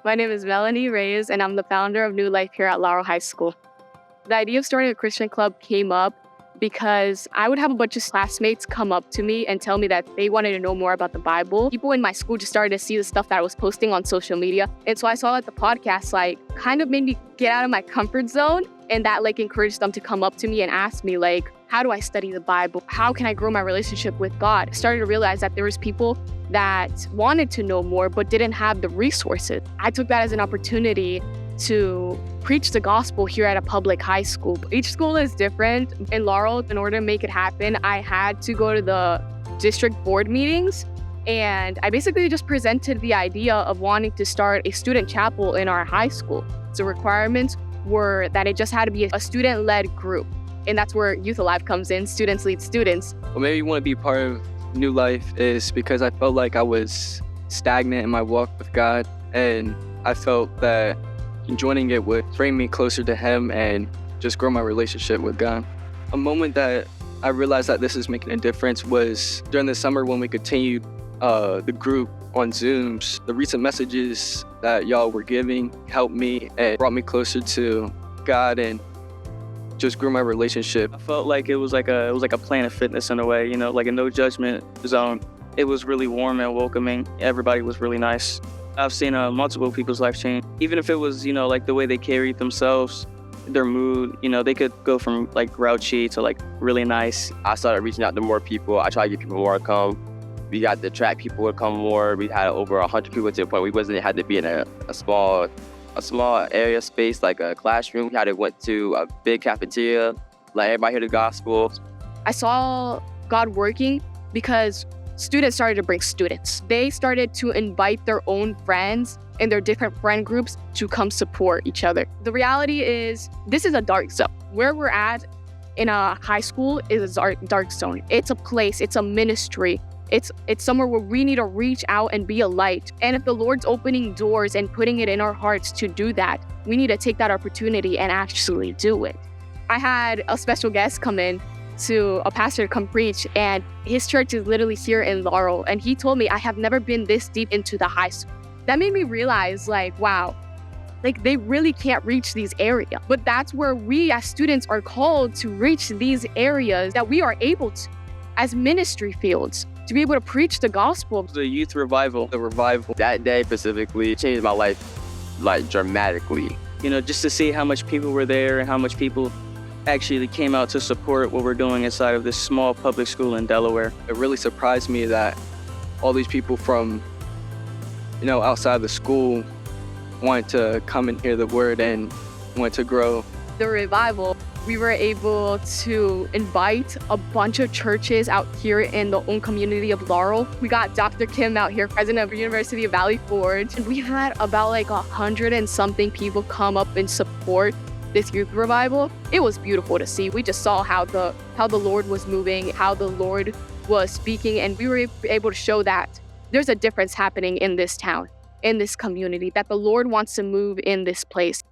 My name is Melanie Reyes, and I'm the founder of New Life here at Laurel High School. The idea of starting a Christian club came up because I would have a bunch of classmates come up to me and tell me that they wanted to know more about the Bible. People in my school just started to see the stuff that I was posting on social media. And so I saw that the podcast kind of made me get out of my comfort zone, and that encouraged them to come up to me and ask me how do I study the Bible? How can I grow my relationship with God? I started to realize that there was people that wanted to know more but didn't have the resources. I took that as an opportunity to preach the gospel here at a public high school. Each school is different. In Laurel, in order to make it happen, I had to go to the district board meetings, and I basically just presented the idea of wanting to start a student chapel in our high school. The requirements were that it just had to be a student-led group, and that's where Youth Alive comes in. Students lead students. What made me want to be part of New Life is because I felt like I was stagnant in my walk with God, and I felt that joining it would bring me closer to Him and just grow my relationship with God. A moment that I realized that this is making a difference was during the summer when we continued the group on Zooms. The recent messages that y'all were giving helped me and brought me closer to God and just grew my relationship. I felt like it was like a Planet Fitness in a way, like a no judgment zone. It was really warm and welcoming. Everybody was really nice. I've seen multiple people's life change. Even if it was, the way they carried themselves, their mood, they could go from grouchy to really nice. I started reaching out to more people. I tried to get people more to come. We got to attract people to come more. We had over 100 people to the point we had to be in a small area space, like a classroom. We had to went to a big cafeteria, let everybody hear the gospel. I saw God working because students started to bring students. They started to invite their own friends and their different friend groups to come support each other. The reality is, this is a dark zone. Where we're at in a high school is a dark zone. It's a place, it's a ministry. It's somewhere where we need to reach out and be a light. And if the Lord's opening doors and putting it in our hearts to do that, we need to take that opportunity and actually do it. I had a special guest come in to a pastor to come preach, and his church is literally here in Laurel. And he told me, I have never been this deep into the high school. That made me realize wow, they really can't reach these areas. But that's where we as students are called to reach these areas that we are able to as ministry fields, to be able to preach the gospel. The youth revival. The revival. That day specifically changed my life dramatically. Just to see how much people were there and how much people actually came out to support what we're doing inside of this small public school in Delaware. It really surprised me that all these people from, outside the school wanted to come and hear the word and wanted to grow. The revival, we were able to invite a bunch of churches out here in the own community of Laurel. We got Dr. Kim out here, president of the University of Valley Forge. And we had about 100 and something people come up and support this youth revival. It was beautiful to see. We just saw how the Lord was moving, how the Lord was speaking, and we were able to show that there's a difference happening in this town, in this community, that the Lord wants to move in this place.